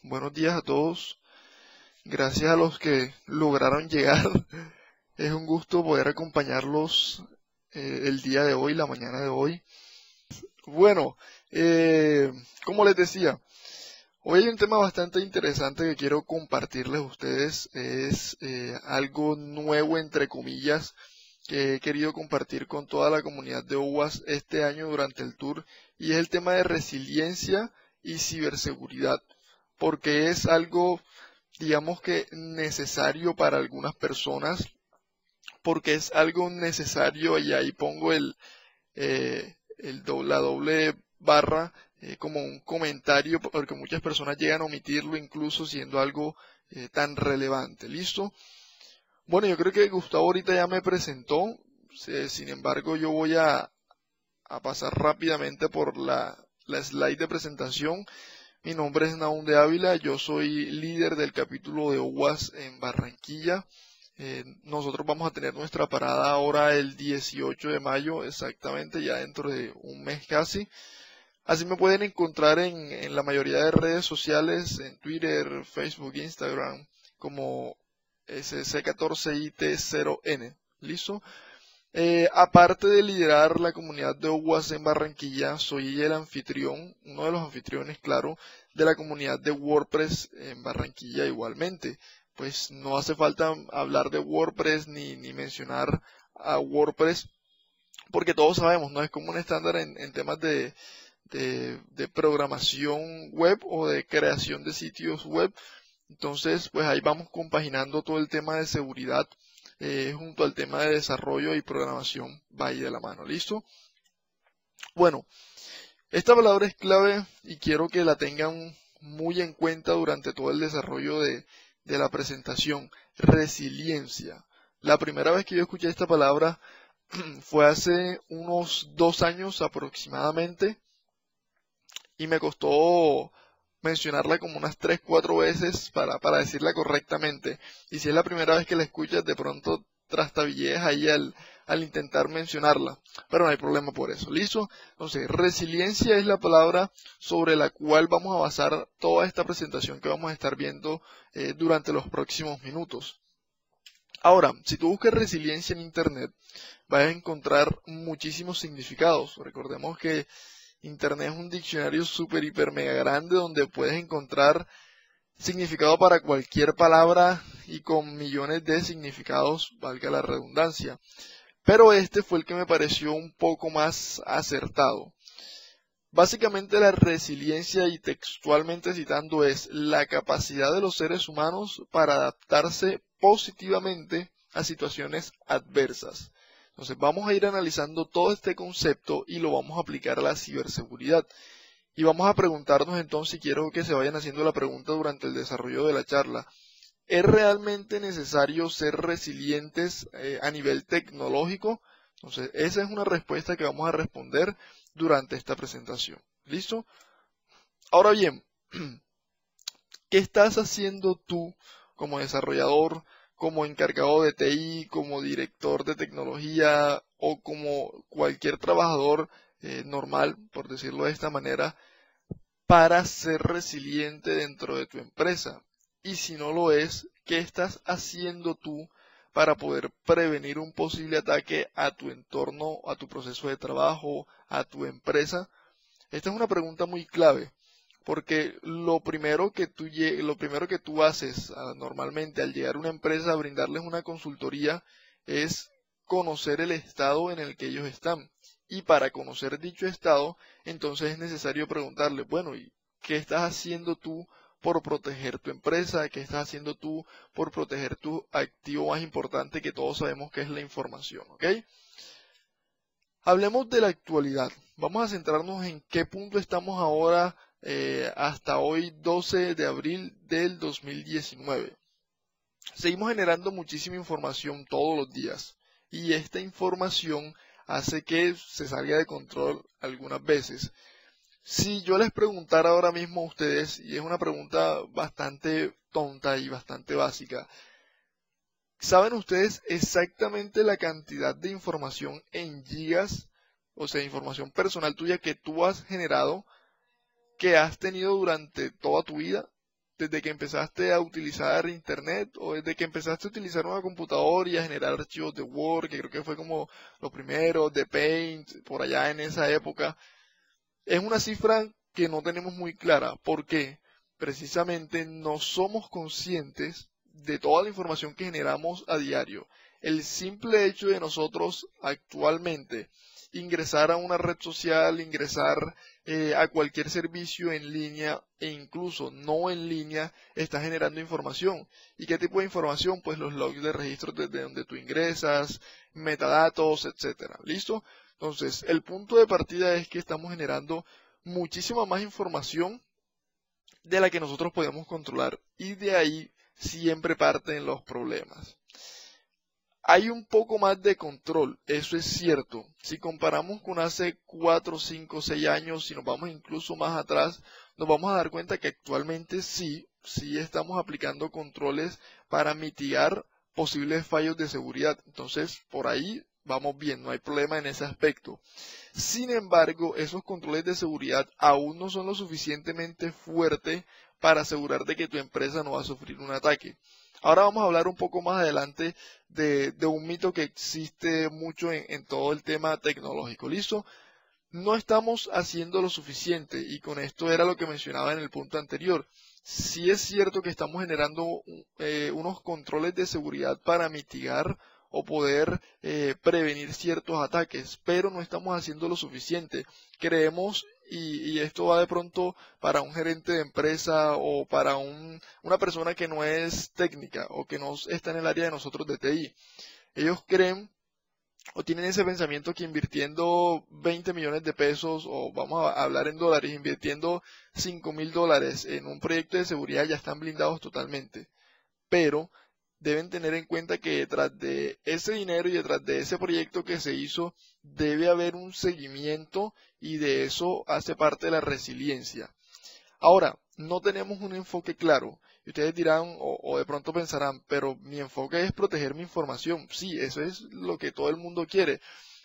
Buenos días a todos. Gracias a los que lograron llegar. Es un gusto poder acompañarlos el día de hoy, la mañana de hoy. Bueno, como les decía, hoy hay un tema bastante interesante que quiero compartirles a ustedes. Es algo nuevo, entre comillas, que he querido compartir con toda la comunidad de UAS este año durante el tour, y es el tema de resiliencia y ciberseguridad, porque es algo, digamos que necesario para algunas personas, porque es algo necesario, y ahí pongo la doble barra como un comentario, porque muchas personas llegan a omitirlo incluso siendo algo tan relevante. ¿Listo? Bueno, yo creo que Gustavo ahorita ya me presentó, sin embargo yo voy a pasar rápidamente por la slide de presentación. Mi nombre es Nahum de Ávila, yo soy líder del capítulo de UAS en Barranquilla. Nosotros vamos a tener nuestra parada ahora el 18 de mayo, exactamente, ya dentro de un mes casi. Así me pueden encontrar en la mayoría de redes sociales, en Twitter, Facebook, Instagram, como SC14IT0N. ¿Listo? Aparte de liderar la comunidad de UAS en Barranquilla, soy el anfitrión, uno de los anfitriones, claro, de la comunidad de WordPress en Barranquilla igualmente. Pues no hace falta hablar de WordPress ni mencionar a WordPress, porque todos sabemos, ¿no? Es como un estándar en temas de programación web o de creación de sitios web. Entonces, pues ahí vamos compaginando todo el tema de seguridad junto al tema de desarrollo y programación, va ahí de la mano. ¿Listo? Bueno, esta palabra es clave y quiero que la tengan muy en cuenta durante todo el desarrollo de la presentación. Resiliencia. La primera vez que yo escuché esta palabra fue hace unos 2 años aproximadamente, y me costó mencionarla como unas 3, 4 veces para decirla correctamente. Y si es la primera vez que la escuchas, de pronto trastabillees ahí al intentar mencionarla. Pero no hay problema por eso. ¿Listo? Entonces, resiliencia es la palabra sobre la cual vamos a basar toda esta presentación que vamos a estar viendo durante los próximos minutos. Ahora, si tú buscas resiliencia en Internet, vas a encontrar muchísimos significados. Recordemos que Internet es un diccionario súper, hiper, mega grande donde puedes encontrar significado para cualquier palabra y con millones de significados, valga la redundancia. Pero este fue el que me pareció un poco más acertado. Básicamente la resiliencia, y textualmente citando, es la capacidad de los seres humanos para adaptarse positivamente a situaciones adversas. Entonces vamos a ir analizando todo este concepto y lo vamos a aplicar a la ciberseguridad. Y vamos a preguntarnos entonces, y quiero que se vayan haciendo la pregunta durante el desarrollo de la charla, ¿es realmente necesario ser resilientes a nivel tecnológico? Entonces esa es una respuesta que vamos a responder durante esta presentación. ¿Listo? Ahora bien, ¿qué estás haciendo tú como desarrollador, como encargado de TI, como director de tecnología o como cualquier trabajador normal, por decirlo de esta manera, para ser resiliente dentro de tu empresa? Y si no lo es, ¿qué estás haciendo tú para poder prevenir un posible ataque a tu entorno, a tu proceso de trabajo, a tu empresa? Esta es una pregunta muy clave, porque lo primero que tú haces normalmente al llegar a una empresa a brindarles una consultoría es conocer el estado en el que ellos están. Y para conocer dicho estado, entonces es necesario preguntarle, bueno, ¿y qué estás haciendo tú por proteger tu empresa? ¿Qué estás haciendo tú por proteger tu activo más importante, que todos sabemos que es la información? ¿Ok? Hablemos de la actualidad. Vamos a centrarnos en qué punto estamos ahora hasta hoy, 12 de abril del 2019. Seguimos generando muchísima información todos los días, y esta información hace que se salga de control algunas veces. Si yo les preguntara ahora mismo a ustedes, y es una pregunta bastante tonta y bastante básica, ¿saben ustedes exactamente la cantidad de información en gigas, o sea, información personal tuya que tú has generado, que has tenido durante toda tu vida? desde que empezaste a utilizar internet o desde que empezaste a utilizar una computadora y a generar archivos de Word, que creo que fue como lo primero, de Paint, por allá en esa época. Es una cifra que no tenemos muy clara. ¿Por qué? Precisamente no somos conscientes de toda la información que generamos a diario. El simple hecho de nosotros actualmente ingresar a una red social, ingresar a cualquier servicio en línea e incluso no en línea, está generando información. ¿Y qué tipo de información? Pues los logs de registros desde donde tú ingresas, metadatos, etcétera. ¿Listo? Entonces, el punto de partida es que estamos generando muchísima más información de la que nosotros podemos controlar y de ahí siempre parten los problemas. Hay un poco más de control, eso es cierto. Si comparamos con hace 4, 5, 6 años, si nos vamos incluso más atrás, nos vamos a dar cuenta que actualmente sí estamos aplicando controles para mitigar posibles fallos de seguridad. Entonces, por ahí vamos bien, no hay problema en ese aspecto. Sin embargo, esos controles de seguridad aún no son lo suficientemente fuertes para asegurar de que tu empresa no va a sufrir un ataque. Ahora vamos a hablar un poco más adelante de un mito que existe mucho en todo el tema tecnológico. ¿Listo? No estamos haciendo lo suficiente y con esto era lo que mencionaba en el punto anterior. Sí es cierto que estamos generando unos controles de seguridad para mitigar o poder prevenir ciertos ataques, pero no estamos haciendo lo suficiente. Creemos, y esto va de pronto para un gerente de empresa o para una persona que no es técnica o que no está en el área de nosotros de TI. Ellos creen o tienen ese pensamiento que invirtiendo 20 millones de pesos, o vamos a hablar en dólares, invirtiendo $5.000 en un proyecto de seguridad ya están blindados totalmente. Pero deben tener en cuenta que detrás de ese dinero y detrás de ese proyecto que se hizo, debe haber un seguimiento y de eso hace parte de la resiliencia. Ahora, no tenemos un enfoque claro. Y ustedes dirán o de pronto pensarán, pero mi enfoque es proteger mi información. Sí, eso es lo que todo el mundo quiere.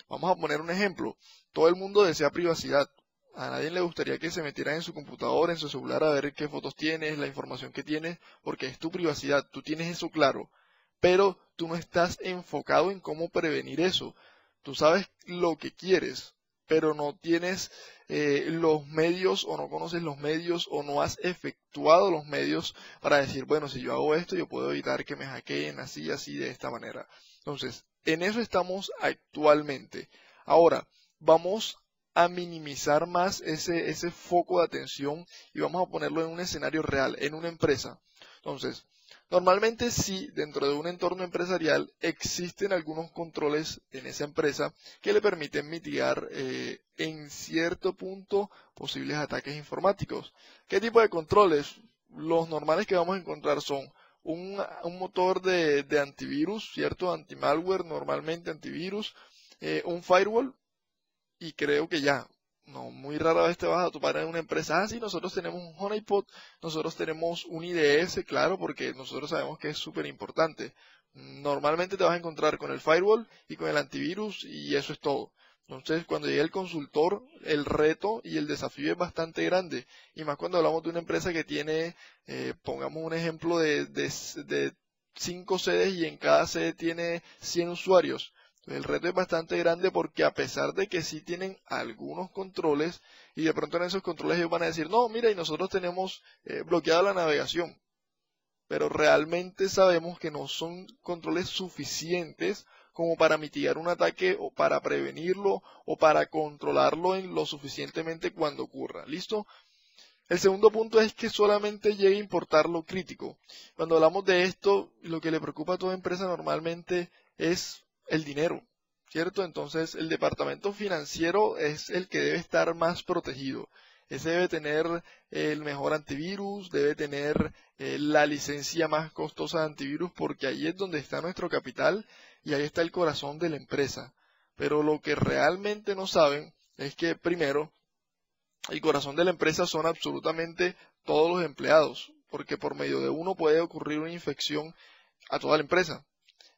Vamos a poner un ejemplo. Todo el mundo desea privacidad. A nadie le gustaría que se metieran en su computadora, en su celular a ver qué fotos tienes, la información que tienes, porque es tu privacidad. Tú tienes eso claro. Pero tú no estás enfocado en cómo prevenir eso. Tú sabes lo que quieres, pero no tienes los medios o no conoces los medios o no has efectuado los medios para decir, bueno, si yo hago esto, yo puedo evitar que me hackeen así, así, de esta manera. Entonces, en eso estamos actualmente. Ahora, vamos a minimizar más ese foco de atención y vamos a ponerlo en un escenario real, en una empresa. Entonces, normalmente sí, dentro de un entorno empresarial existen algunos controles en esa empresa que le permiten mitigar en cierto punto posibles ataques informáticos. ¿Qué tipo de controles? Los normales que vamos a encontrar son un motor de antivirus, ¿cierto? Anti-malware, normalmente antivirus, un firewall y creo que ya. No, muy rara vez te vas a topar en una empresa. Ah, sí, nosotros tenemos un honeypot, nosotros tenemos un IDS, claro, porque nosotros sabemos que es súper importante. Normalmente te vas a encontrar con el firewall y con el antivirus y eso es todo. Entonces, cuando llegue el consultor, el reto y el desafío es bastante grande. Y más cuando hablamos de una empresa que tiene, pongamos un ejemplo de 5 sedes y en cada sede tiene 100 usuarios. El reto es bastante grande porque a pesar de que sí tienen algunos controles y de pronto en esos controles ellos van a decir, no, mira, y nosotros tenemos bloqueada la navegación, pero realmente sabemos que no son controles suficientes como para mitigar un ataque o para prevenirlo o para controlarlo en lo suficientemente cuando ocurra. ¿Listo? El segundo punto es que solamente llegue a importar lo crítico. Cuando hablamos de esto, lo que le preocupa a toda empresa normalmente es el dinero, ¿cierto? Entonces, el departamento financiero es el que debe estar más protegido. Ese debe tener el mejor antivirus, debe tener la licencia más costosa de antivirus, porque ahí es donde está nuestro capital y ahí está el corazón de la empresa. Pero lo que realmente no saben es que, primero, el corazón de la empresa son absolutamente todos los empleados, porque por medio de uno puede ocurrir una infección a toda la empresa.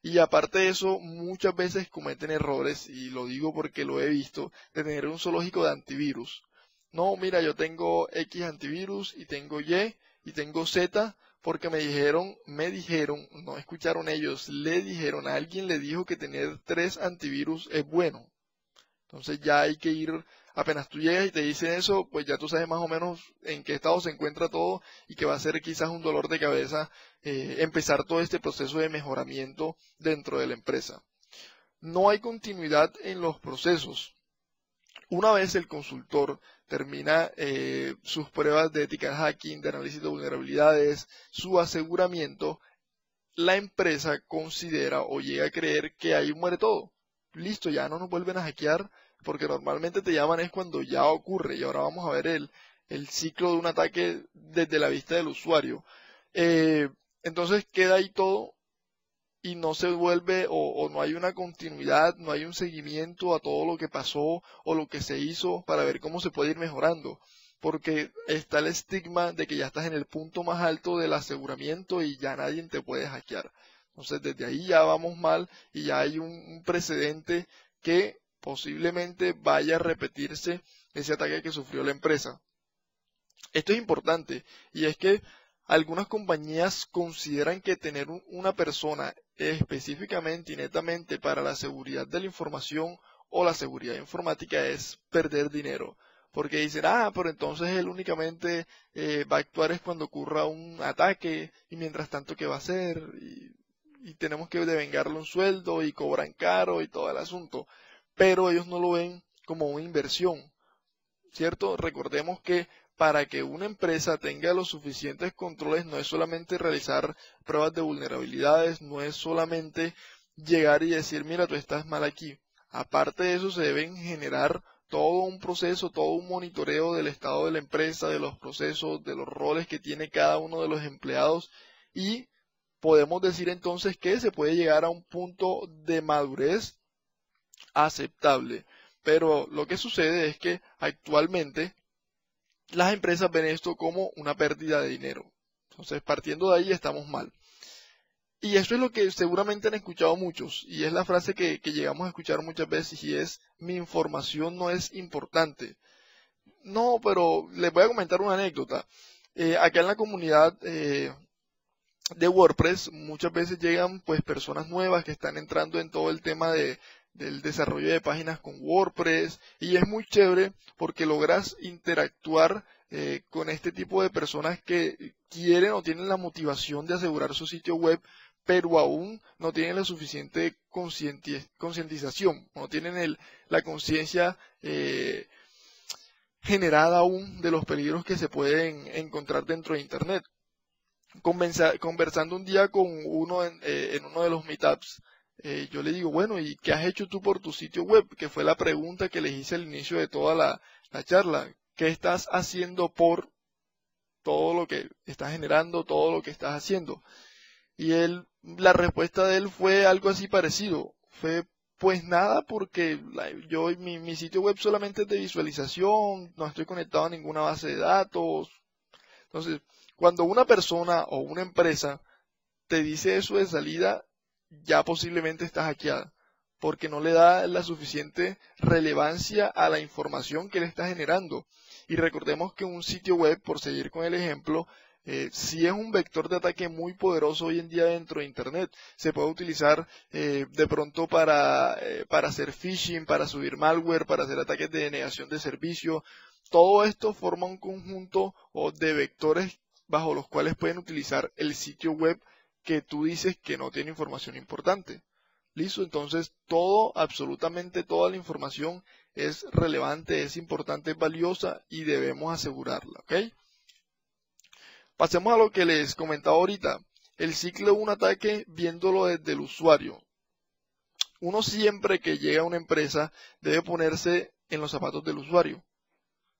Y aparte de eso, muchas veces cometen errores, y lo digo porque lo he visto, de tener un zoológico de antivirus. No, mira, yo tengo X antivirus y tengo Y, y tengo Z porque me dijeron, no escucharon ellos, le dijeron, a alguien le dijo que tener 3 antivirus es bueno. Entonces ya hay que ir, apenas tú llegas y te dicen eso, pues ya tú sabes más o menos en qué estado se encuentra todo y que va a ser quizás un dolor de cabeza empezar todo este proceso de mejoramiento dentro de la empresa. No hay continuidad en los procesos. Una vez el consultor termina sus pruebas de ética hacking, de análisis de vulnerabilidades, su aseguramiento, la empresa considera o llega a creer que ahí muere todo. Listo, ya no nos vuelven a hackear, porque normalmente te llaman es cuando ya ocurre, y ahora vamos a ver el ciclo de un ataque desde la vista del usuario. Entonces queda ahí todo y no se vuelve o no hay una continuidad, no hay un seguimiento a todo lo que pasó o lo que se hizo para ver cómo se puede ir mejorando. Porque está el estigma de que ya estás en el punto más alto del aseguramiento y ya nadie te puede hackear. Entonces desde ahí ya vamos mal y ya hay un precedente que posiblemente vaya a repetirse ese ataque que sufrió la empresa. Esto es importante y es que algunas compañías consideran que tener una persona específicamente y netamente para la seguridad de la información o la seguridad informática es perder dinero. Porque dicen, pero entonces él únicamente va a actuar es cuando ocurra un ataque y mientras tanto, ¿qué va a hacer? Y tenemos que devengarle un sueldo y cobran caro y todo el asunto. Pero ellos no lo ven como una inversión, ¿cierto? Recordemos que para que una empresa tenga los suficientes controles no es solamente realizar pruebas de vulnerabilidades, no es solamente llegar y decir, mira, tú estás mal aquí. Aparte de eso, se deben generar todo un proceso, todo un monitoreo del estado de la empresa, de los procesos, de los roles que tiene cada uno de los empleados y podemos decir entonces que se puede llegar a un punto de madurez aceptable. Pero lo que sucede es que actualmente las empresas ven esto como una pérdida de dinero. Entonces, partiendo de ahí, estamos mal. Y eso es lo que seguramente han escuchado muchos, y es la frase que llegamos a escuchar muchas veces, y es, mi información no es importante. No, pero les voy a comentar una anécdota. Acá en la comunidad de WordPress muchas veces llegan pues personas nuevas que están entrando en todo el tema del desarrollo de páginas con WordPress y es muy chévere porque logras interactuar con este tipo de personas que quieren o tienen la motivación de asegurar su sitio web pero aún no tienen la suficiente concientización, no tienen la conciencia generada aún de los peligros que se pueden encontrar dentro de Internet. Conversando un día con uno en uno de los meetups, yo le digo, bueno, ¿y qué has hecho tú por tu sitio web? Que fue la pregunta que les hice al inicio de toda la charla. ¿Qué estás haciendo por todo lo que estás generando, todo lo que estás haciendo? Y la respuesta de él fue algo así parecido. Fue, pues nada, porque mi sitio web solamente es de visualización, no estoy conectado a ninguna base de datos. Entonces, cuando una persona o una empresa te dice eso de salida, ya posiblemente está hackeada, porque no le da la suficiente relevancia a la información que le está generando. Y recordemos que un sitio web, por seguir con el ejemplo, sí es un vector de ataque muy poderoso hoy en día dentro de Internet. Se puede utilizar de pronto para hacer phishing, para subir malware, para hacer ataques de denegación de servicio. Todo esto forma un conjunto de vectores bajo los cuales pueden utilizar el sitio web que tú dices que no tiene información importante. ¿Listo? Entonces, absolutamente toda la información es relevante, es importante, es valiosa y debemos asegurarla, ¿ok? Pasemos a lo que les comentaba ahorita, el ciclo de un ataque viéndolo desde el usuario. Uno siempre que llega a una empresa debe ponerse en los zapatos del usuario.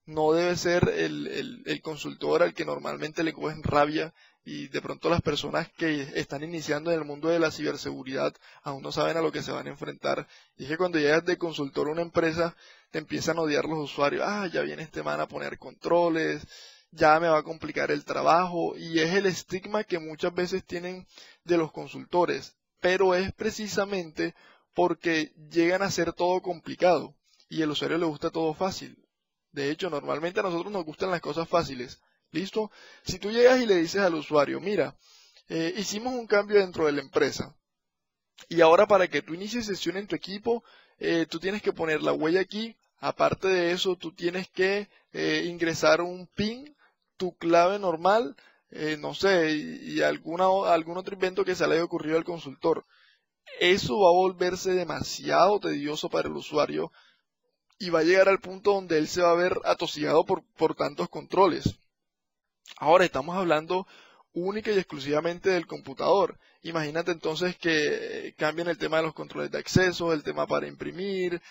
No debe ser el consultor al que normalmente le cogen rabia y de pronto las personas que están iniciando en el mundo de la ciberseguridad aún no saben a lo que se van a enfrentar. Y es que cuando llegas de consultor a una empresa te empiezan a odiar los usuarios. Ya viene este man a poner controles, ya me va a complicar el trabajo y es el estigma que muchas veces tienen de los consultores. Pero es precisamente porque llegan a ser todo complicado y al usuario le gusta todo fácil. De hecho, normalmente a nosotros nos gustan las cosas fáciles. ¿Listo? Si tú llegas y le dices al usuario, mira, hicimos un cambio dentro de la empresa y ahora para que tú inicies sesión en tu equipo, tú tienes que poner la huella aquí. Aparte de eso, tú tienes que ingresar un PIN, tu clave normal, no sé, y algún otro invento que se le haya ocurrido al consultor. Eso va a volverse demasiado tedioso para el usuario y va a llegar al punto donde él se va a ver atosigado por tantos controles. Ahora estamos hablando única y exclusivamente del computador. Imagínate entonces que cambien el tema de los controles de acceso, el tema para imprimir,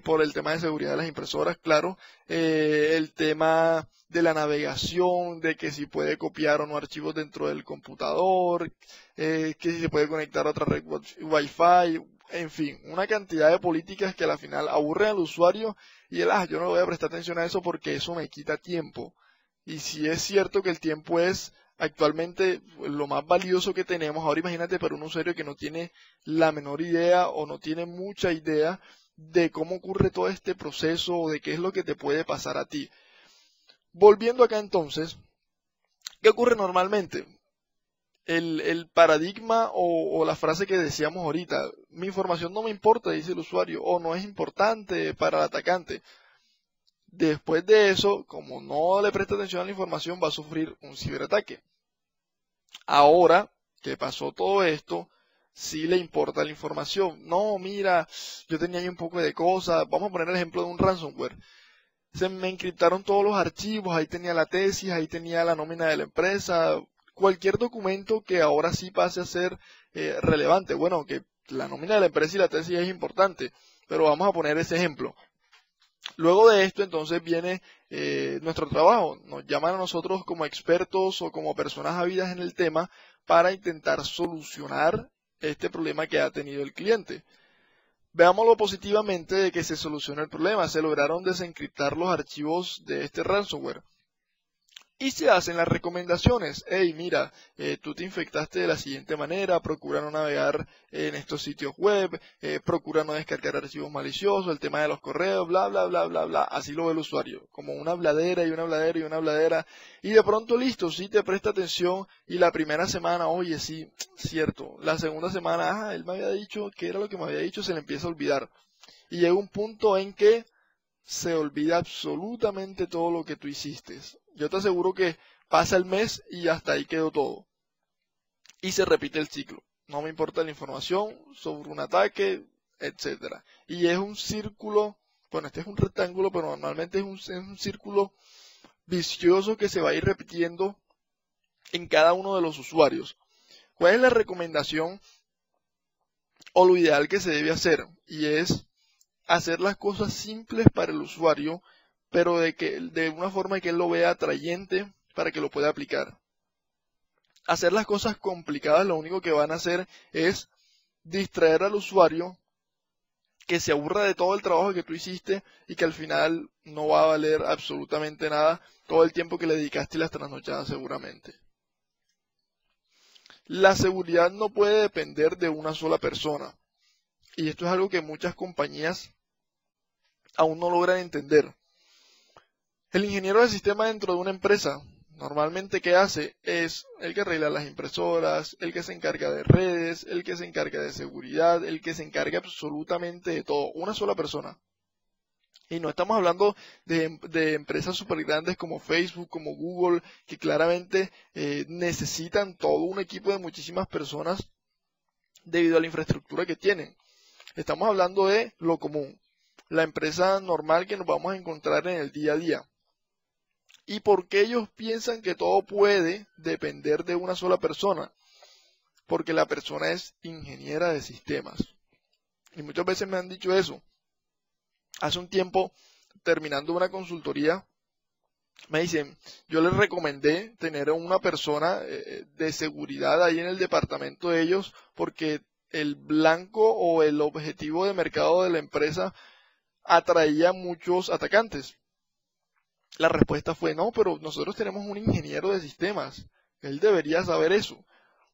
por el tema de seguridad de las impresoras, claro, el tema de la navegación, de que si puede copiar o no archivos dentro del computador, que si se puede conectar a otra red Wi-Fi, en fin, una cantidad de políticas que al final aburren al usuario y él, yo no voy a prestar atención a eso porque eso me quita tiempo. Y si es cierto que el tiempo es actualmente lo más valioso que tenemos, ahora imagínate para un usuario que no tiene la menor idea o no tiene mucha idea de cómo ocurre todo este proceso o de qué es lo que te puede pasar a ti. Volviendo acá entonces, ¿qué ocurre normalmente? El paradigma o la frase que decíamos ahorita, mi información no me importa, dice el usuario, o no es importante para el atacante. Después de eso, como no le presta atención a la información, va a sufrir un ciberataque. Ahora que pasó todo esto, sí le importa la información. No, mira, yo tenía ahí un poco de cosas. Vamos a poner el ejemplo de un ransomware. Se me encriptaron todos los archivos, ahí tenía la tesis, ahí tenía la nómina de la empresa, cualquier documento que ahora sí pase a ser relevante. Bueno, que la nómina de la empresa y la tesis es importante, pero vamos a poner ese ejemplo. Luego de esto, entonces viene nuestro trabajo. Nos llaman a nosotros como expertos o como personas habidas en el tema para intentar solucionar este problema que ha tenido el cliente. Veámoslo positivamente de que se solucionó el problema. Se lograron desencriptar los archivos de este ransomware. Y se hacen las recomendaciones. Hey, mira, tú te infectaste de la siguiente manera, procura no navegar en estos sitios web, procura no descargar archivos maliciosos, el tema de los correos, bla, bla, bla, bla, bla. Así lo ve el usuario, como una bladera y una bladera y una bladera. Y de pronto listo, sí te presta atención y la primera semana, oye, sí, cierto. La segunda semana, él me había dicho que era lo que me había dicho, se le empieza a olvidar. Y llega un punto en que se olvida absolutamente todo lo que tú hiciste. Yo te aseguro que pasa el mes y hasta ahí quedó todo. Y se repite el ciclo. No me importa la información sobre un ataque, etcétera. Y es un círculo, bueno, este es un rectángulo, pero normalmente es un círculo vicioso que se va a ir repitiendo en cada uno de los usuarios. ¿Cuál es la recomendación o lo ideal que se debe hacer? Y es hacer las cosas simples para el usuario, pero de una forma que él lo vea atrayente para que lo pueda aplicar. Hacer las cosas complicadas lo único que van a hacer es distraer al usuario, que se aburra de todo el trabajo que tú hiciste y que al final no va a valer absolutamente nada todo el tiempo que le dedicaste y las trasnochadas seguramente. La seguridad no puede depender de una sola persona. Y esto es algo que muchas compañías aún no logran entender. El ingeniero de sistema dentro de una empresa, normalmente ¿qué hace? Es el que arregla las impresoras, el que se encarga de redes, el que se encarga de seguridad, el que se encarga absolutamente de todo. Una sola persona. Y no estamos hablando de empresas súper grandes como Facebook, como Google, que claramente necesitan todo un equipo de muchísimas personas debido a la infraestructura que tienen. Estamos hablando de lo común, la empresa normal que nos vamos a encontrar en el día a día. ¿Y por qué ellos piensan que todo puede depender de una sola persona? Porque la persona es ingeniera de sistemas. Y muchas veces me han dicho eso. Hace un tiempo, terminando una consultoría, me dicen, yo les recomendé tener a una persona de seguridad ahí en el departamento de ellos porque el blanco o el objetivo de mercado de la empresa atraía muchos atacantes. La respuesta fue no, pero nosotros tenemos un ingeniero de sistemas. Él debería saber eso.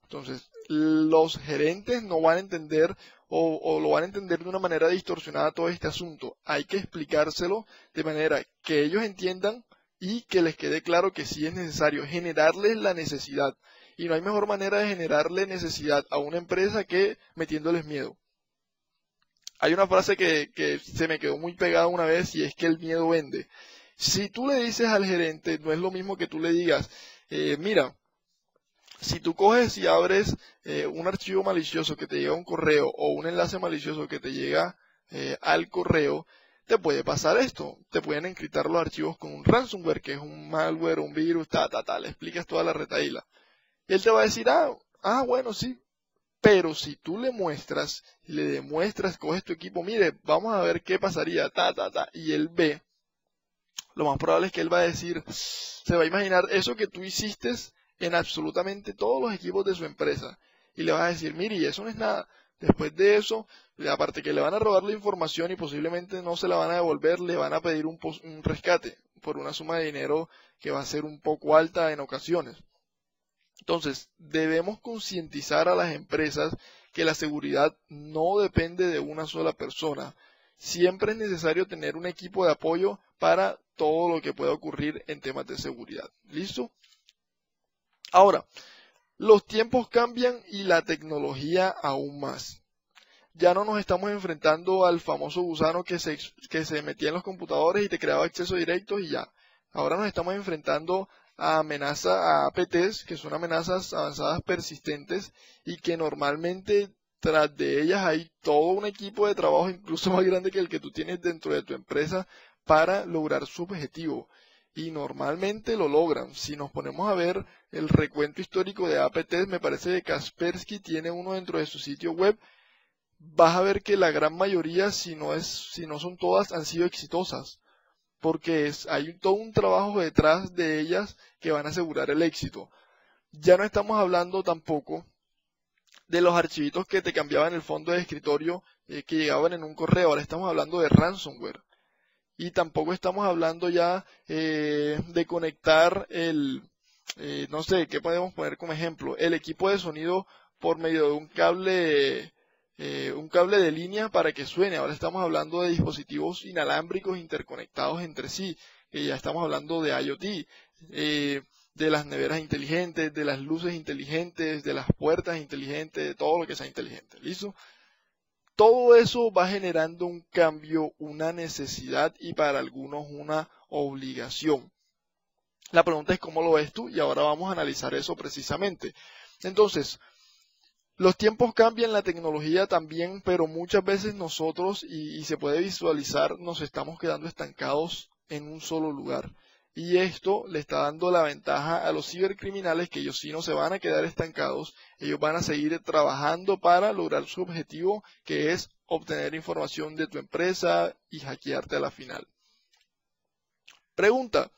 Entonces, los gerentes no van a entender o lo van a entender de una manera distorsionada todo este asunto. Hay que explicárselo de manera que ellos entiendan y que les quede claro que sí es necesario generarles la necesidad. Y no hay mejor manera de generarle necesidad a una empresa que metiéndoles miedo. Hay una frase que se me quedó muy pegada una vez y es que el miedo vende. Si tú le dices al gerente, no es lo mismo que tú le digas, mira, si tú coges y abres un archivo malicioso que te llega a un correo o un enlace malicioso que te llega al correo, te puede pasar esto. Te pueden encriptar los archivos con un ransomware, que es un malware, un virus, le explicas toda la retahíla. Y él te va a decir, bueno, sí. Pero si tú le muestras, le demuestras, coges tu equipo, mire, vamos a ver qué pasaría, y él ve, lo más probable es que él va a decir, se va a imaginar eso que tú hiciste en absolutamente todos los equipos de su empresa. Y le vas a decir, mire, y eso no es nada. Después de eso, aparte que le van a robar la información y posiblemente no se la van a devolver, le van a pedir un rescate por una suma de dinero que va a ser un poco alta en ocasiones. Entonces, debemos concientizar a las empresas que la seguridad no depende de una sola persona. Siempre es necesario tener un equipo de apoyo para todo lo que pueda ocurrir en temas de seguridad. ¿Listo? Ahora, los tiempos cambian y la tecnología aún más. Ya no nos estamos enfrentando al famoso gusano que se metía en los computadores y te creaba acceso directo y ya. Ahora nos estamos enfrentando a APTs, que son amenazas avanzadas persistentes y que normalmente tras de ellas hay todo un equipo de trabajo incluso más grande que el que tú tienes dentro de tu empresa para lograr su objetivo. Y normalmente lo logran. Si nos ponemos a ver el recuento histórico de APTs, me parece que Kaspersky tiene uno dentro de su sitio web. Vas a ver que la gran mayoría, si no son todas, han sido exitosas, porque hay todo un trabajo detrás de ellas que van a asegurar el éxito. Ya no estamos hablando tampoco de los archivitos que te cambiaban el fondo de escritorio que llegaban en un correo, ahora estamos hablando de ransomware. Y tampoco estamos hablando ya de conectar no sé, ¿qué podemos poner como ejemplo? El equipo de sonido por medio de un cable de línea para que suene. Ahora estamos hablando de dispositivos inalámbricos interconectados entre sí. Ya estamos hablando de IoT, de las neveras inteligentes, de las luces inteligentes, de las puertas inteligentes, de todo lo que sea inteligente. ¿Listo? Todo eso va generando un cambio, una necesidad y para algunos una obligación. La pregunta es cómo lo ves tú y ahora vamos a analizar eso precisamente. Entonces, los tiempos cambian, la tecnología también, pero muchas veces nosotros, y se puede visualizar, nos estamos quedando estancados en un solo lugar. Y esto le está dando la ventaja a los cibercriminales que ellos sí no se van a quedar estancados, ellos van a seguir trabajando para lograr su objetivo, que es obtener información de tu empresa y hackearte a la final. Pregunta,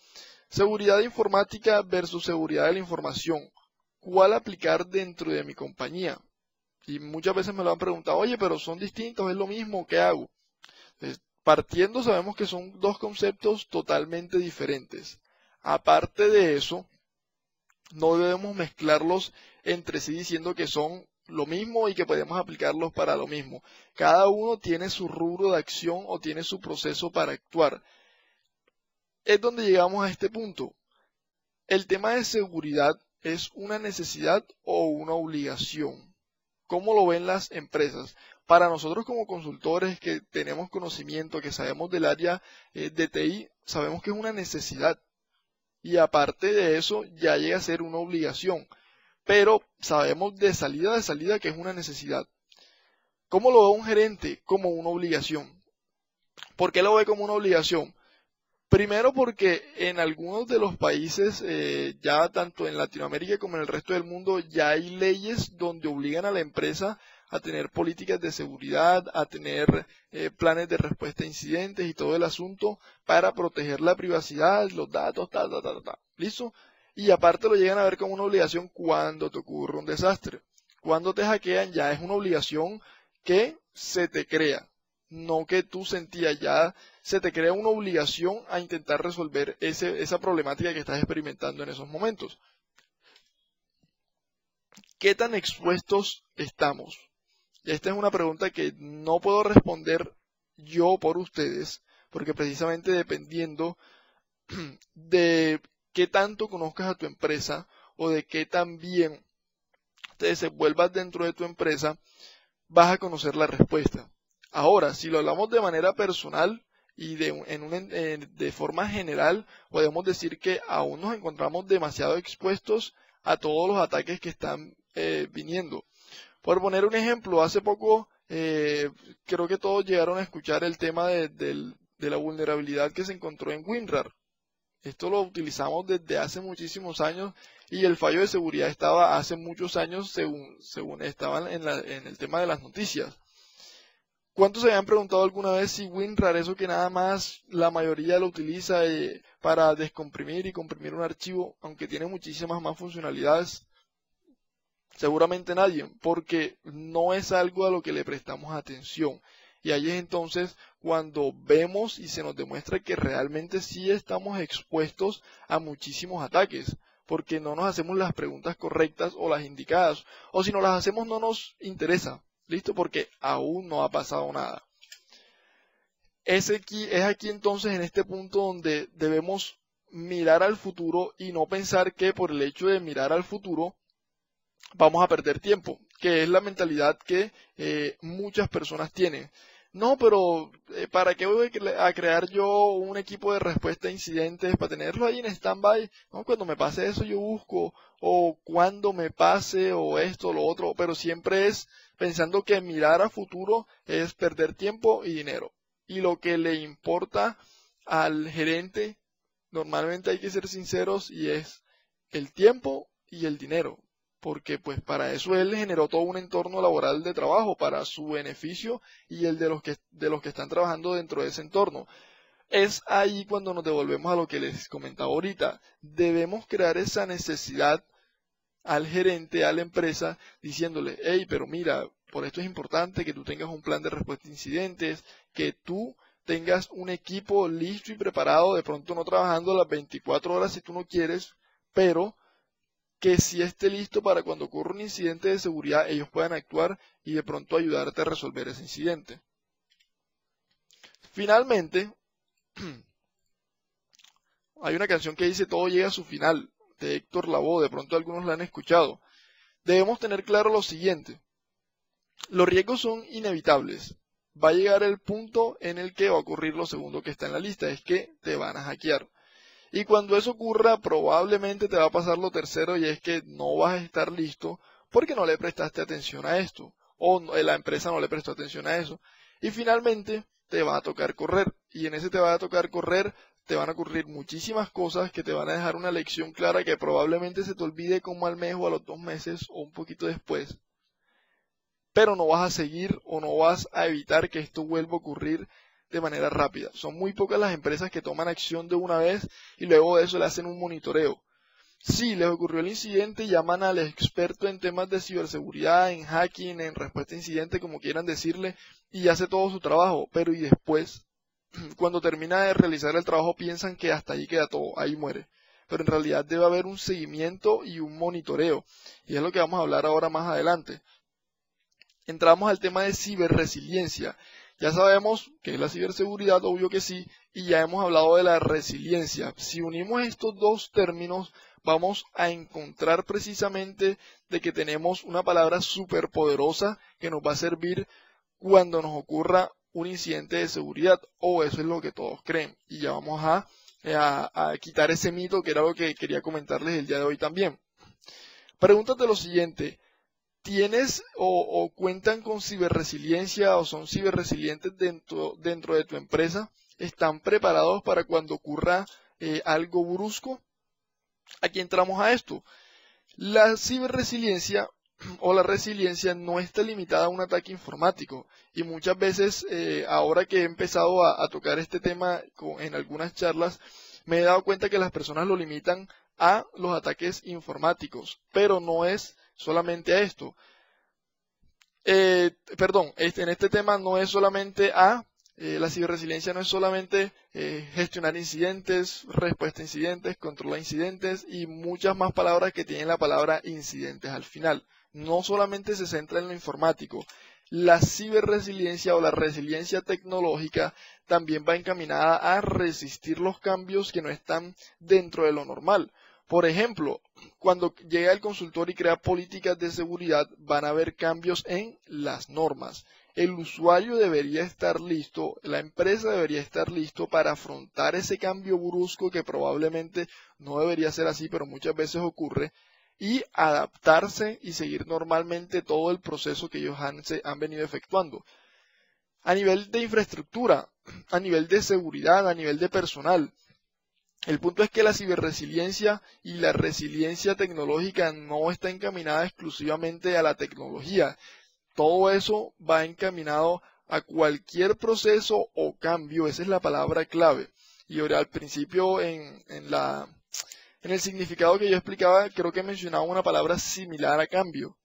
seguridad informática versus seguridad de la información. ¿Cuál aplicar dentro de mi compañía? Y muchas veces me lo han preguntado, oye, pero son distintos, es lo mismo, ¿qué hago? Partiendo, sabemos que son dos conceptos totalmente diferentes. Aparte de eso, no debemos mezclarlos entre sí diciendo que son lo mismo y que podemos aplicarlos para lo mismo. Cada uno tiene su rubro de acción o tiene su proceso para actuar. Es donde llegamos a este punto. El tema de seguridad es una necesidad o una obligación. ¿Cómo lo ven las empresas? Para nosotros como consultores que tenemos conocimiento, que sabemos del área de TI, sabemos que es una necesidad. Y aparte de eso, ya llega a ser una obligación. Pero sabemos de salida que es una necesidad. ¿Cómo lo ve un gerente? Como una obligación. ¿Por qué lo ve como una obligación? Primero porque en algunos de los países, ya tanto en Latinoamérica como en el resto del mundo, ya hay leyes donde obligan a la empresa a tener políticas de seguridad, a tener planes de respuesta a incidentes y todo el asunto para proteger la privacidad, los datos, ¿listo? Y aparte lo llegan a ver como una obligación cuando te ocurre un desastre. Cuando te hackean ya es una obligación que se te crea, no que tú sentías, ya se te crea una obligación a intentar resolver esa problemática que estás experimentando en esos momentos. ¿Qué tan expuestos estamos? Esta es una pregunta que no puedo responder yo por ustedes, porque precisamente dependiendo de qué tanto conozcas a tu empresa o de qué tan bien te desenvuelvas dentro de tu empresa, vas a conocer la respuesta. Ahora, si lo hablamos de manera personal y de forma general, podemos decir que aún nos encontramos demasiado expuestos a todos los ataques que están viniendo. Por poner un ejemplo, hace poco creo que todos llegaron a escuchar el tema de la vulnerabilidad que se encontró en WinRAR. Esto lo utilizamos desde hace muchísimos años y el fallo de seguridad estaba hace muchos años según estaban en el tema de las noticias. ¿Cuántos se habían preguntado alguna vez si WinRAR, eso que nada más la mayoría lo utiliza para descomprimir y comprimir un archivo, aunque tiene muchísimas más funcionalidades? Seguramente nadie, porque no es algo a lo que le prestamos atención. Y ahí es entonces cuando vemos y se nos demuestra que realmente sí estamos expuestos a muchísimos ataques, porque no nos hacemos las preguntas correctas o las indicadas, o si no las hacemos no nos interesa, ¿listo? Porque aún no ha pasado nada. Es aquí entonces en este punto donde debemos mirar al futuro y no pensar que por el hecho de mirar al futuro vamos a perder tiempo, que es la mentalidad que muchas personas tienen. No, pero ¿para qué voy a crear yo un equipo de respuesta a incidentes para tenerlo ahí en stand-by? ¿No? Cuando me pase eso yo busco, o cuando me pase, o esto, o lo otro, pero siempre es pensando que mirar a futuro es perder tiempo y dinero. Y lo que le importa al gerente, normalmente hay que ser sinceros, y es el tiempo y el dinero, porque pues para eso él generó todo un entorno laboral de trabajo para su beneficio y el de los que están trabajando dentro de ese entorno. Es ahí cuando nos devolvemos a lo que les comentaba ahorita. Debemos crear esa necesidad al gerente, a la empresa, diciéndole, hey, pero mira, por esto es importante que tú tengas un plan de respuesta a incidentes, que tú tengas un equipo listo y preparado, de pronto no trabajando las 24 horas si tú no quieres, pero que sí esté listo para cuando ocurra un incidente de seguridad ellos puedan actuar y de pronto ayudarte a resolver ese incidente. Finalmente, hay una canción que dice todo llega a su final, de Héctor Lavoe, de pronto algunos la han escuchado. Debemos tener claro lo siguiente, los riesgos son inevitables. Va a llegar el punto en el que va a ocurrir lo segundo que está en la lista, es que te van a hackear. Y cuando eso ocurra, probablemente te va a pasar lo tercero y es que no vas a estar listo porque no le prestaste atención a esto o la empresa no le prestó atención a eso. Y finalmente te va a tocar correr y en ese te va a tocar correr te van a ocurrir muchísimas cosas que te van a dejar una lección clara que probablemente se te olvide como al mes o a los 2 meses o un poquito después. Pero no vas a seguir o no vas a evitar que esto vuelva a ocurrir de manera rápida. Son muy pocas las empresas que toman acción de una vez y luego de eso le hacen un monitoreo. Si les ocurrió el incidente, llaman al experto en temas de ciberseguridad, en hacking, en respuesta a incidente, como quieran decirle, y hace todo su trabajo. Pero y después, cuando termina de realizar el trabajo, piensan que hasta ahí queda todo, ahí muere. Pero en realidad debe haber un seguimiento y un monitoreo. Y es lo que vamos a hablar ahora más adelante. Entramos al tema de ciberresiliencia. Ya sabemos que es la ciberseguridad, obvio que sí, y ya hemos hablado de la resiliencia. Si unimos estos dos términos, vamos a encontrar precisamente de que tenemos una palabra súper poderosa que nos va a servir cuando nos ocurra un incidente de seguridad, o eso es lo que todos creen. Y ya vamos a quitar ese mito que era lo que quería comentarles el día de hoy también. Pregúntate lo siguiente. ¿Tienes o cuentan con ciberresiliencia o son ciberresilientes dentro de tu empresa? ¿Están preparados para cuando ocurra algo brusco? Aquí entramos a esto. La ciberresiliencia o la resiliencia no está limitada a un ataque informático y muchas veces ahora que he empezado a tocar este tema en algunas charlas me he dado cuenta que las personas lo limitan a los ataques informáticos, pero no es solamente a esto. En este tema no es solamente la ciberresiliencia no es solamente gestionar incidentes, respuesta a incidentes, control a incidentes y muchas más palabras que tienen la palabra incidentes al final. No solamente se centra en lo informático. La ciberresiliencia o la resiliencia tecnológica también va encaminada a resistir los cambios que no están dentro de lo normal. Por ejemplo, cuando llega el consultor y crea políticas de seguridad, van a haber cambios en las normas. El usuario debería estar listo, la empresa debería estar listo para afrontar ese cambio brusco que probablemente no debería ser así, pero muchas veces ocurre, y adaptarse y seguir normalmente todo el proceso que ellos han venido efectuando. A nivel de infraestructura, a nivel de seguridad, a nivel de personal, el punto es que la ciberresiliencia y la resiliencia tecnológica no está encaminada exclusivamente a la tecnología. Todo eso va encaminado a cualquier proceso o cambio, esa es la palabra clave. Y ahora al principio en el significado que yo explicaba, creo que mencionaba una palabra similar a cambio.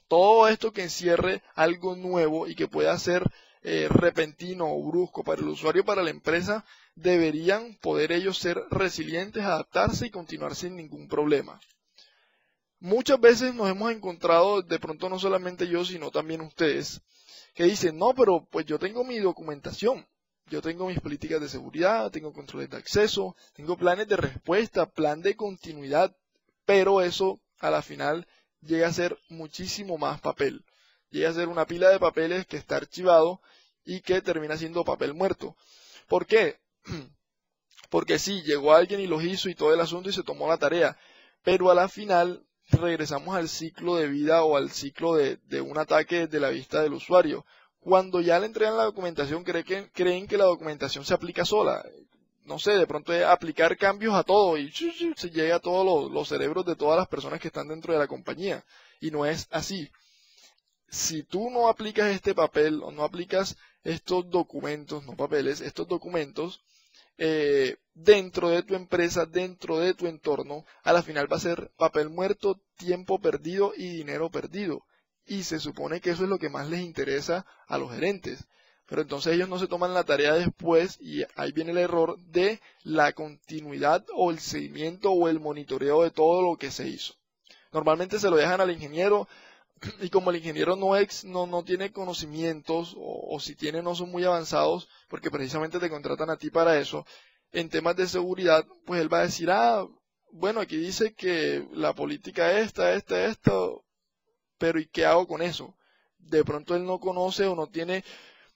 Todo esto que encierre algo nuevo y que pueda ser repentino o brusco para el usuario, para la empresa, deberían poder ellos ser resilientes, adaptarse y continuar sin ningún problema. Muchas veces nos hemos encontrado, de pronto no solamente yo, sino también ustedes, que dicen, no, pero pues yo tengo mi documentación, yo tengo mis políticas de seguridad, tengo controles de acceso, tengo planes de respuesta, plan de continuidad, pero eso a la final llega a ser muchísimo más papel. Llega a ser una pila de papeles que está archivado y que termina siendo papel muerto. ¿Por qué? Porque sí, llegó alguien y lo hizo y todo el asunto y se tomó la tarea, pero a la final regresamos al ciclo de vida o al ciclo de un ataque desde la vista del usuario. Cuando ya le entregan la documentación, creen que la documentación se aplica sola. No sé, de pronto es aplicar cambios a todo y se llega a todos los cerebros de todas las personas que están dentro de la compañía. Y no es así. Si tú no aplicas este papel o no aplicas estos documentos, no papeles, estos documentos, dentro de tu empresa, dentro de tu entorno, a la final va a ser papel muerto, tiempo perdido y dinero perdido. Y se supone que eso es lo que más les interesa a los gerentes. Pero entonces ellos no se toman la tarea después y ahí viene el error de la continuidad o el seguimiento o el monitoreo de todo lo que se hizo. Normalmente se lo dejan al ingeniero y como el ingeniero no tiene conocimientos o si tiene no son muy avanzados porque precisamente te contratan a ti para eso, en temas de seguridad, pues él va a decir, bueno, aquí dice que la política esta, pero ¿y qué hago con eso? De pronto él no conoce o no tiene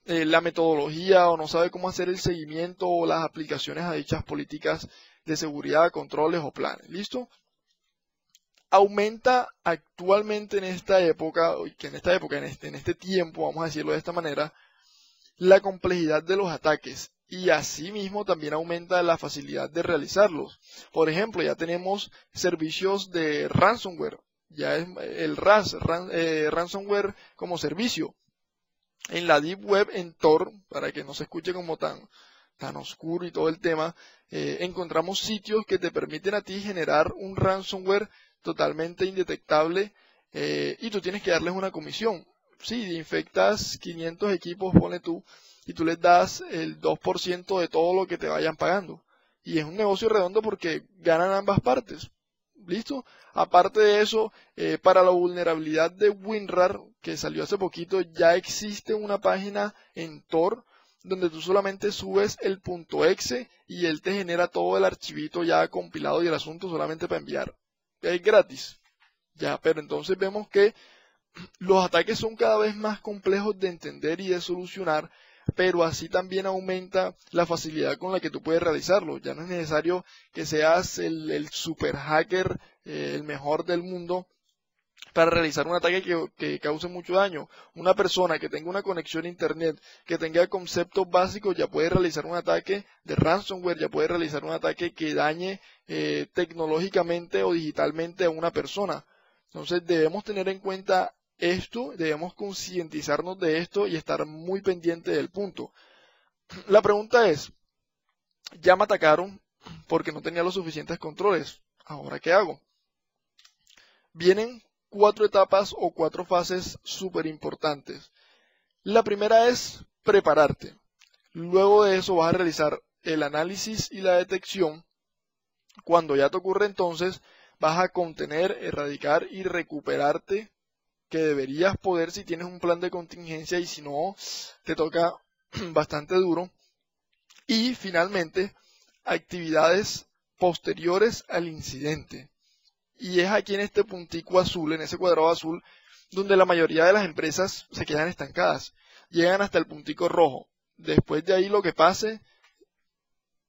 la metodología o no sabe cómo hacer el seguimiento o las aplicaciones a dichas políticas de seguridad, controles o planes. ¿Listo? Aumenta actualmente en esta época, en este tiempo, vamos a decirlo de esta manera, la complejidad de los ataques y asimismo también aumenta la facilidad de realizarlos. Por ejemplo, ya tenemos servicios de ransomware, ya es el ransomware como servicio. En la Deep Web, en Tor, para que no se escuche como tan oscuro y todo el tema, encontramos sitios que te permiten a ti generar un ransomware totalmente indetectable y tú tienes que darles una comisión. Sí, infectas 500 equipos, pone tú, y tú les das el 2% de todo lo que te vayan pagando. Y es un negocio redondo porque ganan ambas partes. ¿Listo? Aparte de eso, para la vulnerabilidad de WinRAR, que salió hace poquito, ya existe una página en Tor donde tú solamente subes el .exe y él te genera todo el archivito ya compilado y el asunto solamente para enviar. Es gratis. Ya, pero entonces vemos que los ataques son cada vez más complejos de entender y de solucionar, pero así también aumenta la facilidad con la que tú puedes realizarlo. Ya no es necesario que seas el super hacker, el mejor del mundo, para realizar un ataque que cause mucho daño. Una persona que tenga una conexión a internet, que tenga conceptos básicos, ya puede realizar un ataque de ransomware, ya puede realizar un ataque que dañe tecnológicamente o digitalmente a una persona. Entonces debemos tener en cuenta esto, debemos concientizarnos de esto y estar muy pendiente del punto. La pregunta es, ya me atacaron porque no tenía los suficientes controles. ¿Ahora qué hago? Vienen 4 etapas o 4 fases súper importantes. La primera es prepararte. Luego de eso vas a realizar el análisis y la detección. Cuando ya te ocurre entonces, vas a contener, erradicar y recuperarte que deberías poder si tienes un plan de contingencia y si no, te toca bastante duro. Y finalmente, actividades posteriores al incidente. Y es aquí en este puntico azul, en ese cuadrado azul, donde la mayoría de las empresas se quedan estancadas. Llegan hasta el puntico rojo. Después de ahí lo que pase,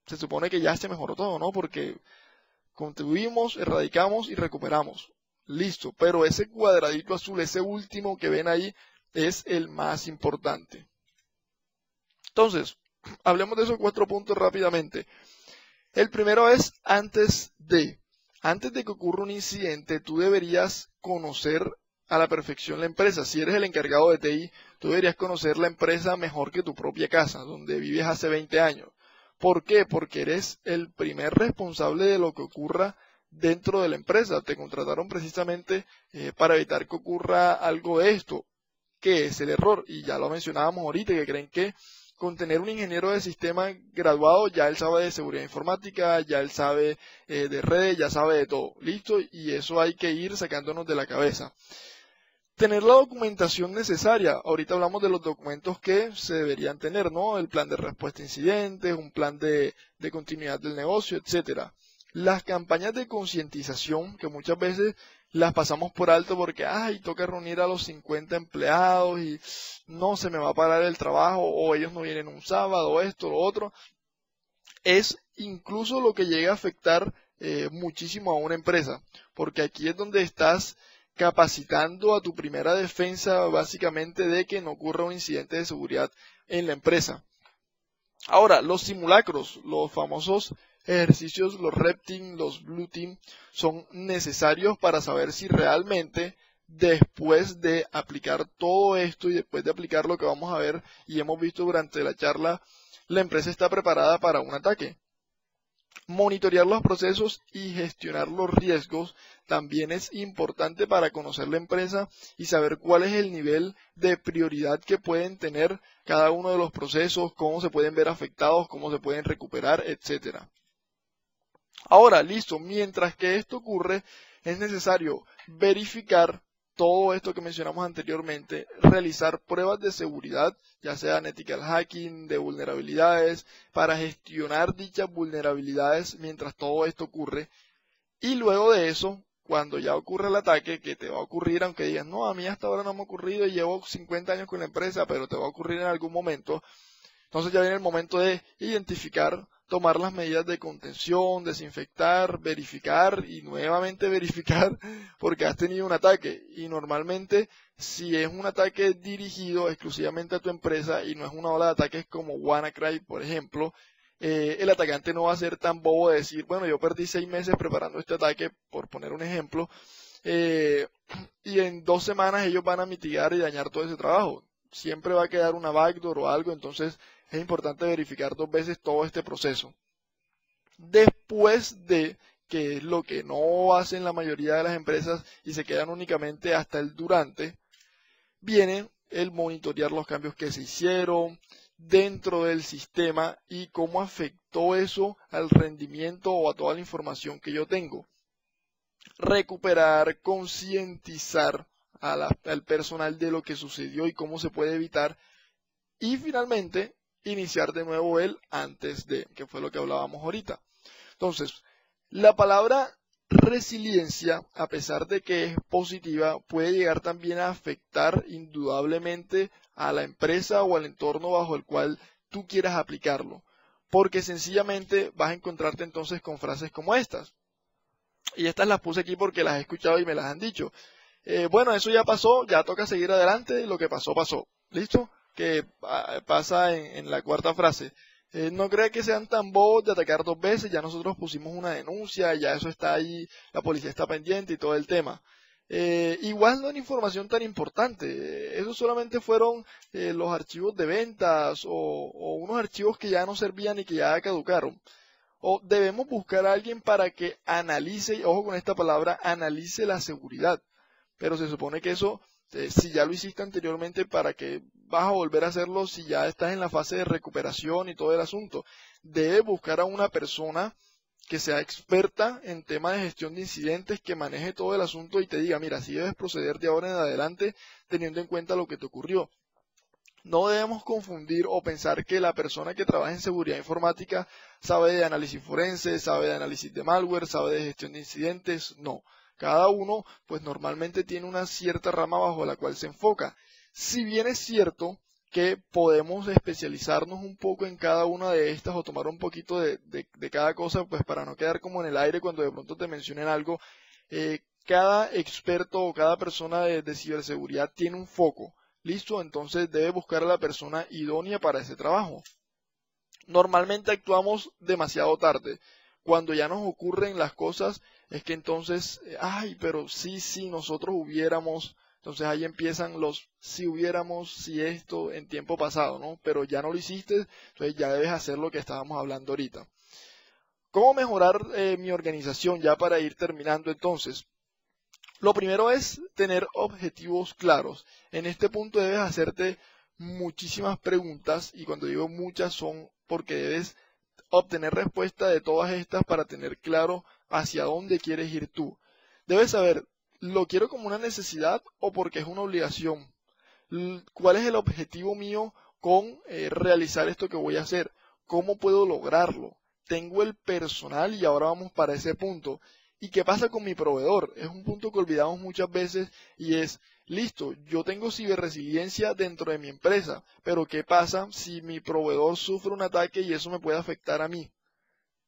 se supone que ya se mejoró todo, ¿no? Porque contribuimos, erradicamos y recuperamos. Listo, pero ese cuadradito azul, ese último que ven ahí, es el más importante. Entonces, hablemos de esos 4 puntos rápidamente. El primero es antes de. Antes de que ocurra un incidente, tú deberías conocer a la perfección la empresa. Si eres el encargado de TI, tú deberías conocer la empresa mejor que tu propia casa, donde vives hace 20 años. ¿Por qué? Porque eres el primer responsable de lo que ocurra dentro de la empresa. Te contrataron precisamente para evitar que ocurra algo de esto. ¿Qué es el error? Y ya lo mencionábamos ahorita, que creen que con tener un ingeniero de sistema graduado, ya él sabe de seguridad informática, ya él sabe de redes, ya sabe de todo. ¿Listo? Y eso hay que ir sacándonos de la cabeza. Tener la documentación necesaria. Ahorita hablamos de los documentos que se deberían tener, ¿no? El plan de respuesta a incidentes, un plan de continuidad del negocio, etcétera. Las campañas de concientización, que muchas veces las pasamos por alto porque, ay, toca reunir a los 50 empleados y no se me va a parar el trabajo o ellos no vienen un sábado, esto, lo otro. Es incluso lo que llega a afectar muchísimo a una empresa, porque aquí es donde estás capacitando a tu primera defensa básicamente de que no ocurra un incidente de seguridad en la empresa. Ahora, los simulacros, los famosos ejercicios, los red team, los blue team, son necesarios para saber si realmente después de aplicar todo esto y después de aplicar lo que vamos a ver y hemos visto durante la charla, la empresa está preparada para un ataque. Monitorear los procesos y gestionar los riesgos también es importante para conocer la empresa y saber cuál es el nivel de prioridad que pueden tener cada uno de los procesos, cómo se pueden ver afectados, cómo se pueden recuperar, etcétera. Ahora, listo, mientras que esto ocurre, es necesario verificar todo esto que mencionamos anteriormente, realizar pruebas de seguridad, ya sean ethical hacking, de vulnerabilidades, para gestionar dichas vulnerabilidades mientras todo esto ocurre. Y luego de eso, cuando ya ocurre el ataque, que te va a ocurrir, aunque digas, no, a mí hasta ahora no me ha ocurrido y llevo 50 años con la empresa, pero te va a ocurrir en algún momento. Entonces ya viene el momento de identificar, tomar las medidas de contención, desinfectar, verificar y nuevamente verificar porque has tenido un ataque. Y normalmente si es un ataque dirigido exclusivamente a tu empresa y no es una ola de ataques como WannaCry, por ejemplo, el atacante no va a ser tan bobo de decir, bueno, yo perdí 6 meses preparando este ataque, por poner un ejemplo, y en 2 semanas ellos van a mitigar y dañar todo ese trabajo. Siempre va a quedar una backdoor o algo, entonces es importante verificar 2 veces todo este proceso. Después de, que es lo que no hacen la mayoría de las empresas y se quedan únicamente hasta el durante, viene el monitorear los cambios que se hicieron dentro del sistema y cómo afectó eso al rendimiento o a toda la información que yo tengo. Recuperar, concientizar al personal de lo que sucedió y cómo se puede evitar. Y finalmente, iniciar de nuevo el antes de, que fue lo que hablábamos ahorita. Entonces, la palabra resiliencia, a pesar de que es positiva, puede llegar también a afectar indudablemente a la empresa o al entorno bajo el cual tú quieras aplicarlo. Porque sencillamente vas a encontrarte entonces con frases como estas. Y estas las puse aquí porque las he escuchado y me las han dicho. Bueno, eso ya pasó, ya toca seguir adelante, lo que pasó, pasó. ¿Listo? Que pasa en la cuarta frase. No cree que sean tan bobos de atacar 2 veces, ya nosotros pusimos una denuncia, ya eso está ahí, la policía está pendiente y todo el tema. Igual no es información tan importante, esos solamente fueron los archivos de ventas o unos archivos que ya no servían y que ya caducaron. O debemos buscar a alguien para que analice, ojo con esta palabra, analice la seguridad. Pero se supone que eso, si ya lo hiciste anteriormente, ¿para qué vas a volver a hacerlo si ya estás en la fase de recuperación y todo el asunto? Debes buscar a una persona que sea experta en temas de gestión de incidentes, que maneje todo el asunto y te diga, mira, así debes proceder de ahora en adelante teniendo en cuenta lo que te ocurrió. No debemos confundir o pensar que la persona que trabaja en seguridad informática sabe de análisis forense, sabe de análisis de malware, sabe de gestión de incidentes. No. Cada uno, pues normalmente tiene una cierta rama bajo la cual se enfoca. Si bien es cierto que podemos especializarnos un poco en cada una de estas o tomar un poquito de cada cosa, pues para no quedar como en el aire cuando de pronto te mencionen algo, cada experto o cada persona de ciberseguridad tiene un foco. Listo, entonces debe buscar a la persona idónea para ese trabajo. Normalmente actuamos demasiado tarde. Cuando ya nos ocurren las cosas, es que entonces, ay, pero sí, nosotros hubiéramos. Entonces ahí empiezan los si hubiéramos, si esto en tiempo pasado, ¿no? Pero ya no lo hiciste, entonces ya debes hacer lo que estábamos hablando ahorita. ¿Cómo mejorar mi organización ya para ir terminando entonces? Lo primero es tener objetivos claros. En este punto debes hacerte muchísimas preguntas y cuando digo muchas son porque debes obtener respuesta de todas estas para tener claro hacia dónde quieres ir tú. Debes saber, ¿lo quiero como una necesidad o porque es una obligación? ¿Cuál es el objetivo mío con realizar esto que voy a hacer? ¿Cómo puedo lograrlo? Tengo el personal y ahora vamos para ese punto. ¿Y qué pasa con mi proveedor? Es un punto que olvidamos muchas veces y es, listo, yo tengo ciberresiliencia dentro de mi empresa, pero ¿qué pasa si mi proveedor sufre un ataque y eso me puede afectar a mí?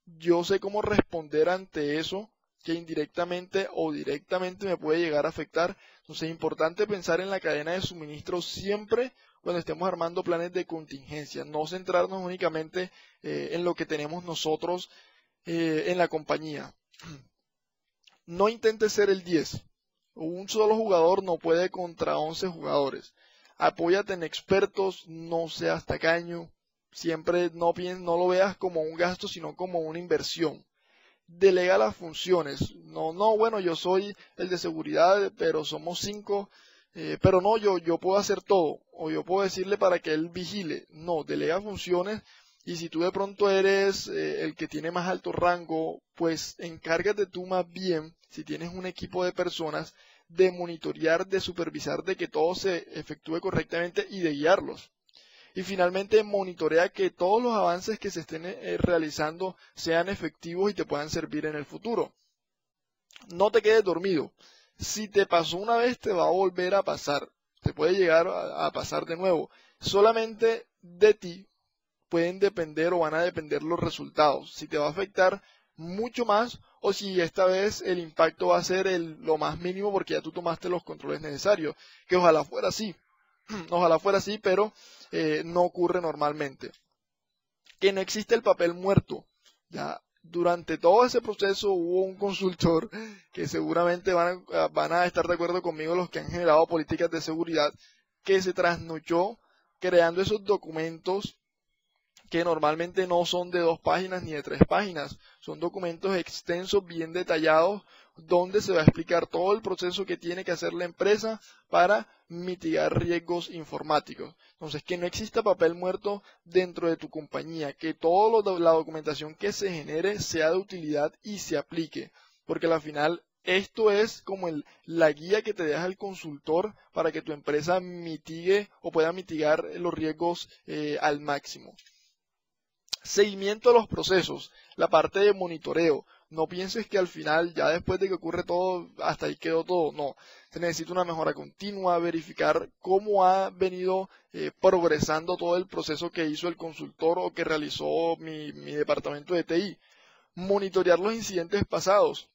Yo sé cómo responder ante eso que indirectamente o directamente me puede llegar a afectar. Entonces es importante pensar en la cadena de suministro siempre cuando estemos armando planes de contingencia, no centrarnos únicamente en lo que tenemos nosotros en la compañía. No intentes ser el 10. Un solo jugador no puede contra 11 jugadores. Apóyate en expertos, no seas tacaño. Siempre no lo veas como un gasto, sino como una inversión. Delega las funciones. Bueno, yo soy el de seguridad, pero somos 5. Pero no, yo puedo hacer todo. O yo puedo decirle para que él vigile. No, delega funciones. Y si tú de pronto eres el que tiene más alto rango, pues encárgate tú más bien, si tienes un equipo de personas, de monitorear, de supervisar, de que todo se efectúe correctamente y de guiarlos. Y finalmente monitorea que todos los avances que se estén realizando sean efectivos y te puedan servir en el futuro. No te quedes dormido. Si te pasó una vez, te va a volver a pasar. Te puede llegar a pasar de nuevo. Solamente de ti pueden depender o van a depender los resultados. Si te va a afectar mucho más o si esta vez el impacto va a ser lo más mínimo porque ya tú tomaste los controles necesarios. Que ojalá fuera así. Ojalá fuera así, pero no ocurre normalmente. Que no existe el papel muerto. Ya durante todo ese proceso hubo un consultor que seguramente van a estar de acuerdo conmigo los que han generado políticas de seguridad que se trasnochó creando esos documentos que normalmente no son de 2 páginas ni de 3 páginas, son documentos extensos, bien detallados, donde se va a explicar todo el proceso que tiene que hacer la empresa para mitigar riesgos informáticos. Entonces, que no exista papel muerto dentro de tu compañía, que toda la documentación que se genere sea de utilidad y se aplique, porque al final esto es como la guía que te deja el consultor para que tu empresa mitigue o pueda mitigar los riesgos al máximo. Seguimiento a los procesos, la parte de monitoreo. No pienses que al final, ya después de que ocurre todo, hasta ahí quedó todo. No, se necesita una mejora continua, verificar cómo ha venido progresando todo el proceso que hizo el consultor o que realizó mi departamento de TI. Monitorear los incidentes pasados.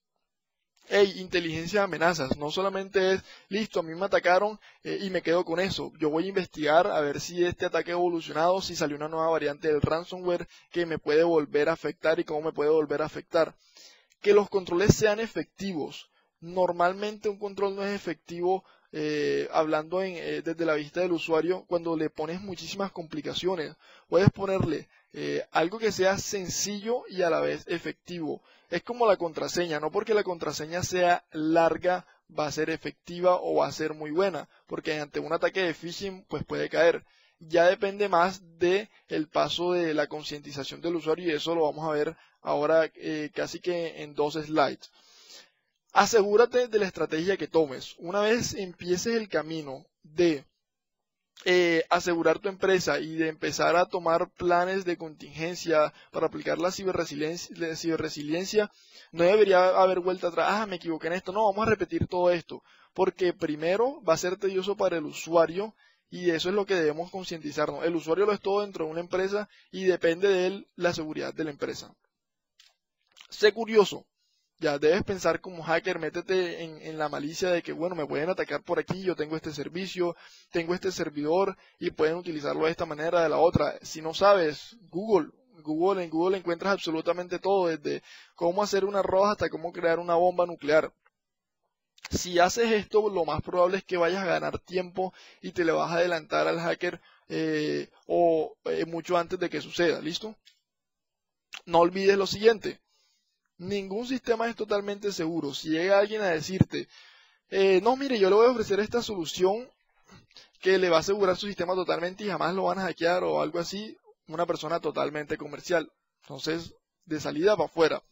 Inteligencia de amenazas, no solamente es, listo, a mí me atacaron y me quedo con eso. Yo voy a investigar a ver si este ataque ha evolucionado, si salió una nueva variante del ransomware que me puede volver a afectar y cómo me puede volver a afectar. Que los controles sean efectivos. Normalmente un control no es efectivo hablando desde la vista del usuario cuando le pones muchísimas complicaciones. Puedes ponerle algo que sea sencillo y a la vez efectivo. Es como la contraseña, no porque la contraseña sea larga va a ser efectiva o va a ser muy buena, porque ante un ataque de phishing pues puede caer. Ya depende más de el paso de la concientización del usuario y eso lo vamos a ver ahora casi que en 2 slides. Asegúrate de la estrategia que tomes. Una vez empieces el camino de asegurar tu empresa y de empezar a tomar planes de contingencia para aplicar la ciberresiliencia, no debería haber vuelta atrás. Me equivoqué en esto. No, vamos a repetir todo esto, porque primero va a ser tedioso para el usuario y eso es lo que debemos concientizarnos. El usuario lo es todo dentro de una empresa y depende de él la seguridad de la empresa. Sé curioso. Ya debes pensar como hacker, métete en la malicia de que, bueno, me pueden atacar por aquí, yo tengo este servicio, tengo este servidor y pueden utilizarlo de esta manera, de la otra. Si no sabes, en Google encuentras absolutamente todo, desde cómo hacer un arroz hasta cómo crear una bomba nuclear. Si haces esto, lo más probable es que vayas a ganar tiempo y te le vas a adelantar al hacker mucho antes de que suceda, ¿listo? No olvides lo siguiente. Ningún sistema es totalmente seguro. Si llega alguien a decirte, no, mire, yo le voy a ofrecer esta solución que le va a asegurar su sistema totalmente y jamás lo van a hackear o algo así, una persona totalmente comercial. Entonces, de salida para afuera.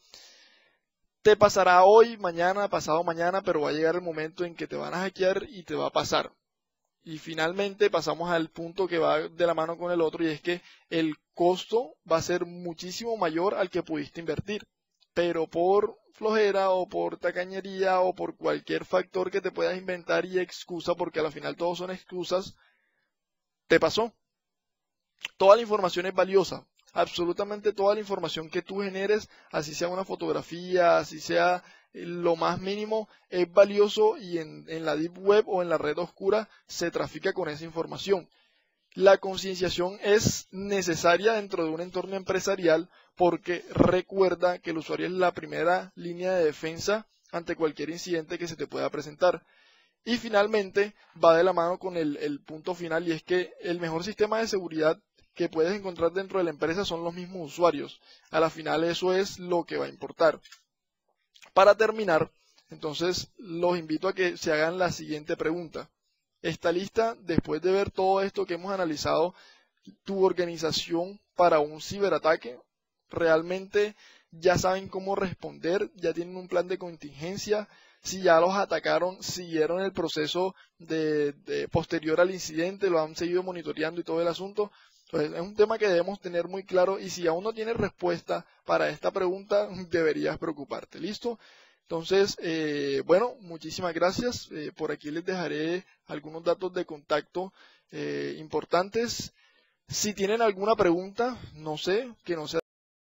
Te pasará hoy, mañana, pasado mañana, pero va a llegar el momento en que te van a hackear y te va a pasar. Y finalmente pasamos al punto que va de la mano con el otro y es que el costo va a ser muchísimo mayor al que pudiste invertir. Pero por flojera o por tacañería o por cualquier factor que te puedas inventar y excusa, porque al final todos son excusas, te pasó. Toda la información es valiosa, absolutamente toda la información que tú generes, así sea una fotografía, así sea lo más mínimo, es valioso y en la Deep Web o en la red oscura se trafica con esa información. La concienciación es necesaria dentro de un entorno empresarial porque recuerda que el usuario es la primera línea de defensa ante cualquier incidente que se te pueda presentar. Y finalmente va de la mano con el punto final y es que el mejor sistema de seguridad que puedes encontrar dentro de la empresa son los mismos usuarios. A la final eso es lo que va a importar. Para terminar, entonces los invito a que se hagan la siguiente pregunta. ¿Está lista, después de ver todo esto que hemos analizado, tu organización para un ciberataque? ¿Realmente ya saben cómo responder? ¿Ya tienen un plan de contingencia? Si ya los atacaron, siguieron el proceso posterior al incidente, lo han seguido monitoreando y todo el asunto. Entonces, es un tema que debemos tener muy claro y si aún no tienes respuesta para esta pregunta, deberías preocuparte. ¿Listo? Entonces, bueno, muchísimas gracias. Por aquí les dejaré algunos datos de contacto importantes. Si tienen alguna pregunta, no sé, que no sea